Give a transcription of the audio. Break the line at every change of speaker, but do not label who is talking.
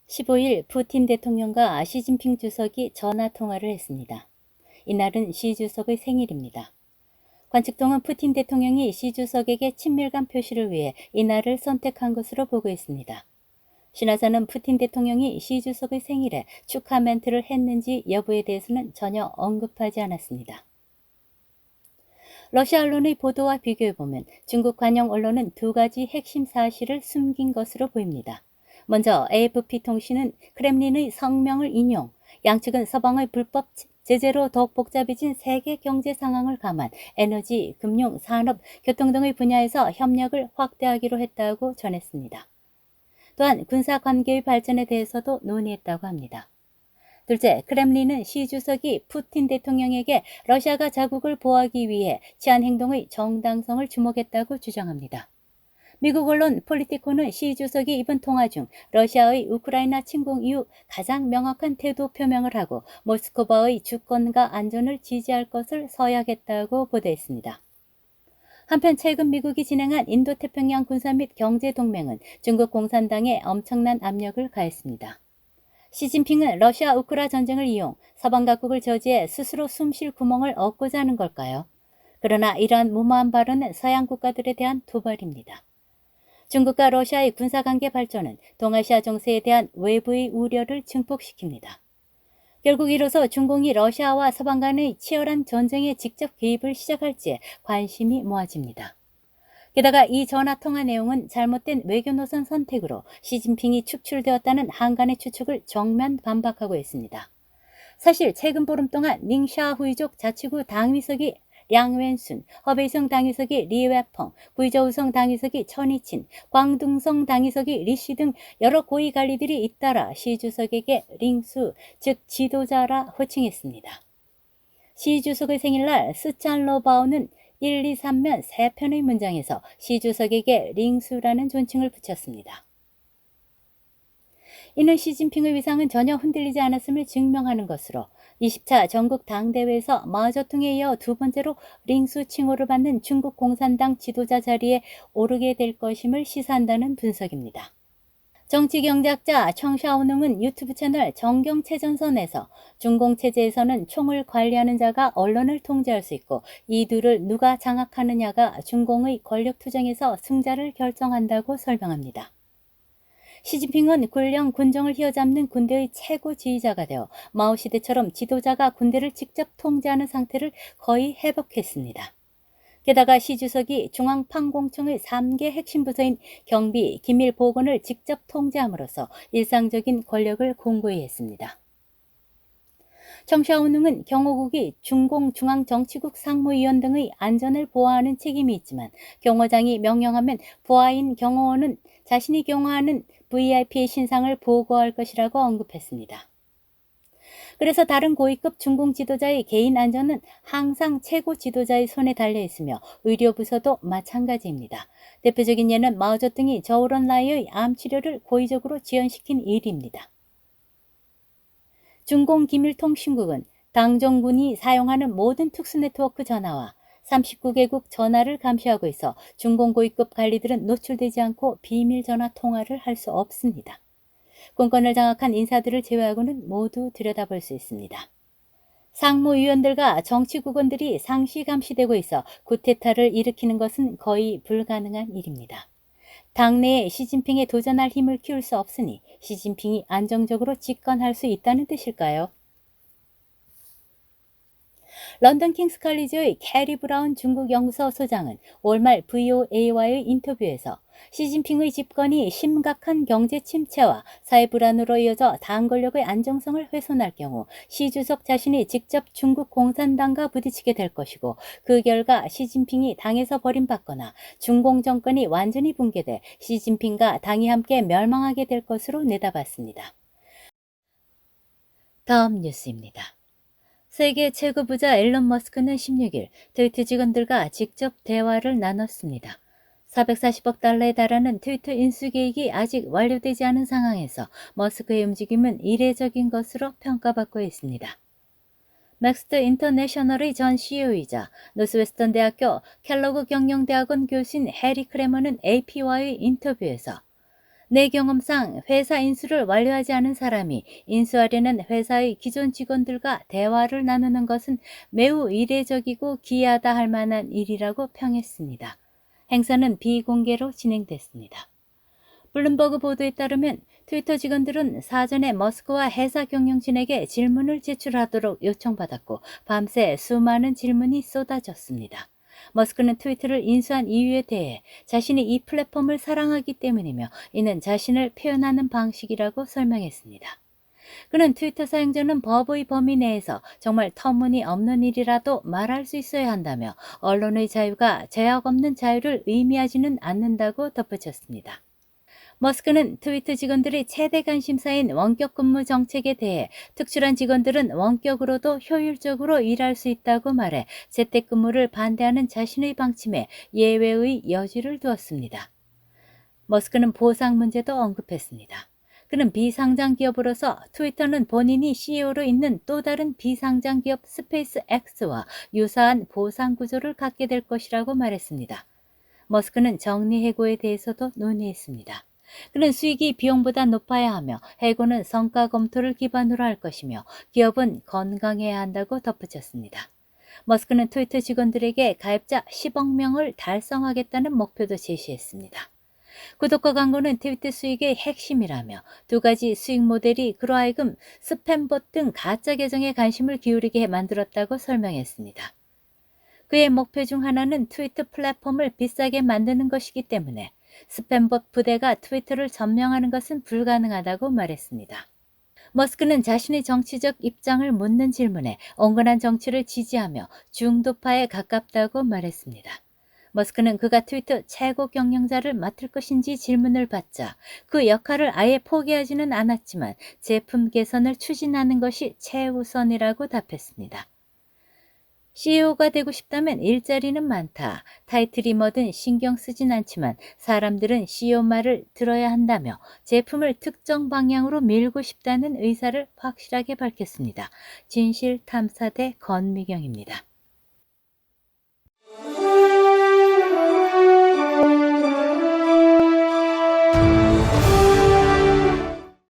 15일 푸틴 대통령과 시진핑 주석이 전화통화를 했습니다. 이날은 시 주석의 생일입니다. 관측통은 푸틴 대통령이 시 주석에게 친밀감 표시를 위해 이날을 선택한 것으로 보고 있습니다. 신화사는 푸틴 대통령이 시 주석의 생일에 축하 멘트를 했는지 여부에 대해서는 전혀 언급하지 않았습니다. 러시아 언론의 보도와 비교해보면 중국 관영 언론은 두 가지 핵심 사실을 숨긴 것으로 보입니다. 먼저 AFP 통신은 크렘린의 성명을 인용, 양측은 서방의 불법 제재로 더욱 복잡해진 세계 경제 상황을 감안 에너지, 금융, 산업, 교통 등의 분야에서 협력을 확대하기로 했다고 전했습니다. 또한 군사 관계의 발전에 대해서도 논의했다고 합니다. 둘째, 크렘린은 시 주석이 푸틴 대통령에게 러시아가 자국을 보호하기 위해 취한 행동의 정당성을 주목했다고 주장합니다. 미국 언론 폴리티코는 시 주석이 이번 통화 중 러시아의 우크라이나 침공 이후 가장 명확한 태도 표명을 하고 모스크바의 주권과 안전을 지지할 것을 서약했다고 보도했습니다. 한편 최근 미국이 진행한 인도태평양 군사 및 경제 동맹은 중국 공산당에 엄청난 압력을 가했습니다. 시진핑은 러시아 우크라 전쟁을 이용 서방 각국을 저지해 스스로 숨쉴 구멍을 얻고자 하는 걸까요? 그러나 이러한 무모한 발언은 서양 국가들에 대한 도발입니다. 중국과 러시아의 군사관계 발전은 동아시아 정세에 대한 외부의 우려를 증폭시킵니다. 결국 이로써 중공이 러시아와 서방 간의 치열한 전쟁에 직접 개입을 시작할지에 관심이 모아집니다. 게다가 이 전화통화 내용은 잘못된 외교 노선 선택으로 시진핑이 축출되었다는 한간의 추측을 정면 반박하고 있습니다. 사실 최근 보름 동안 닝샤후이족 자치구 당위석이 량웬순, 허베이성 당위석이 리웨펑, 구이저우성 당위석이 천이친, 광둥성 당위석이 리씨 등 여러 고위 관리들이 잇따라 시 주석에게 링수, 즉 지도자라 호칭했습니다. 시 주석의 생일날 스찬로바오는 1, 2, 3면 3편의 문장에서 시 주석에게 링수라는 존칭을 붙였습니다. 이는 시진핑의 위상은 전혀 흔들리지 않았음을 증명하는 것으로 20차 전국 당대회에서 마오쩌둥에 이어 두 번째로 링수 칭호를 받는 중국 공산당 지도자 자리에 오르게 될 것임을 시사한다는 분석입니다. 정치경제학자 청샤오능은 유튜브 채널 정경체전선에서 중공체제에서는 총을 관리하는 자가 언론을 통제할 수 있고 이 둘을 누가 장악하느냐가 중공의 권력투쟁에서 승자를 결정한다고 설명합니다. 시진핑은 군령 군정을 휘어잡는 군대의 최고 지휘자가 되어 마오 시대처럼 지도자가 군대를 직접 통제하는 상태를 거의 회복했습니다. 게다가 시 주석이 중앙판공청의 3개 핵심 부서인 경비, 기밀 보건을 직접 통제함으로써 일상적인 권력을 공고히 했습니다. 청샤오능은 경호국이 중공 중앙정치국 상무위원 등의 안전을 보호하는 책임이 있지만 경호장이 명령하면 부하인 경호원은 자신이 경호하는 VIP의 신상을 보고할 것이라고 언급했습니다. 그래서 다른 고위급 중공 지도자의 개인 안전은 항상 최고 지도자의 손에 달려 있으며 의료부서도 마찬가지입니다. 대표적인 예는 마오쩌둥이 저우런라이의 암 치료를 고의적으로 지연시킨 일입니다. 중공기밀통신국은 당정군이 사용하는 모든 특수네트워크 전화와 39개국 전화를 감시하고 있어 중공 고위급 관리들은 노출되지 않고 비밀 전화 통화를 할 수 없습니다. 공권을 장악한 인사들을 제외하고는 모두 들여다볼 수 있습니다. 상무위원들과 정치국원들이 상시 감시되고 있어 쿠데타를 일으키는 것은 거의 불가능한 일입니다. 당내에 시진핑에 도전할 힘을 키울 수 없으니 시진핑이 안정적으로 집권할 수 있다는 뜻일까요? 런던 킹스 칼리지의 캐리 브라운 중국 연구소 소장은 올 말 VOA와의 인터뷰에서 시진핑의 집권이 심각한 경제 침체와 사회 불안으로 이어져 당 권력의 안정성을 훼손할 경우 시 주석 자신이 직접 중국 공산당과 부딪히게 될 것이고 그 결과 시진핑이 당에서 버림받거나 중공 정권이 완전히 붕괴돼 시진핑과 당이 함께 멸망하게 될 것으로 내다봤습니다. 다음 뉴스입니다. 세계 최고 부자 앨런 머스크는 16일 트위터 직원들과 직접 대화를 나눴습니다. 440억 달러에 달하는 트위터 인수 계획이 아직 완료되지 않은 상황에서 머스크의 움직임은 이례적인 것으로 평가받고 있습니다. 맥스터 인터내셔널의 전 CEO이자 노스웨스턴 대학교 켈로그 경영대학원 교수인 해리 크레머는 AP와의 인터뷰에서 내 경험상 회사 인수를 완료하지 않은 사람이 인수하려는 회사의 기존 직원들과 대화를 나누는 것은 매우 이례적이고 기이하다 할 만한 일이라고 평했습니다. 행사는 비공개로 진행됐습니다. 블룸버그 보도에 따르면 트위터 직원들은 사전에 머스크와 회사 경영진에게 질문을 제출하도록 요청받았고 밤새 수많은 질문이 쏟아졌습니다. 머스크는 트위터를 인수한 이유에 대해 자신이 이 플랫폼을 사랑하기 때문이며 이는 자신을 표현하는 방식이라고 설명했습니다. 그는 트위터 사용자는 법의 범위 내에서 정말 터무니없는 일이라도 말할 수 있어야 한다며 언론의 자유가 제약 없는 자유를 의미하지는 않는다고 덧붙였습니다. 머스크는 트위터 직원들의 최대 관심사인 원격 근무 정책에 대해 특출한 직원들은 원격으로도 효율적으로 일할 수 있다고 말해 재택근무를 반대하는 자신의 방침에 예외의 여지를 두었습니다. 머스크는 보상 문제도 언급했습니다. 그는 비상장 기업으로서 트위터는 본인이 CEO로 있는 또 다른 비상장 기업 스페이스 X와 유사한 보상 구조를 갖게 될 것이라고 말했습니다. 머스크는 정리해고에 대해서도 논의했습니다. 그는 수익이 비용보다 높아야 하며 해고는 성과 검토를 기반으로 할 것이며 기업은 건강해야 한다고 덧붙였습니다. 머스크는 트위터 직원들에게 가입자 10억 명을 달성하겠다는 목표도 제시했습니다. 구독과 광고는 트위터 수익의 핵심이라며 두 가지 수익 모델이 그로 하여금 스팸봇 등 가짜 계정에 관심을 기울이게 만들었다고 설명했습니다. 그의 목표 중 하나는 트위터 플랫폼을 비싸게 만드는 것이기 때문에 스팸봇 부대가 트위터를 점령하는 것은 불가능하다고 말했습니다. 머스크는 자신의 정치적 입장을 묻는 질문에 온건한 정치를 지지하며 중도파에 가깝다고 말했습니다. 머스크는 그가 트위터 최고 경영자를 맡을 것인지 질문을 받자 그 역할을 아예 포기하지는 않았지만 제품 개선을 추진하는 것이 최우선이라고 답했습니다. CEO가 되고 싶다면 일자리는 많다. 타이틀이 뭐든 신경 쓰진 않지만 사람들은 CEO 말을 들어야 한다며 제품을 특정 방향으로 밀고 싶다는 의사를 확실하게 밝혔습니다. 진실탐사대 권미경입니다.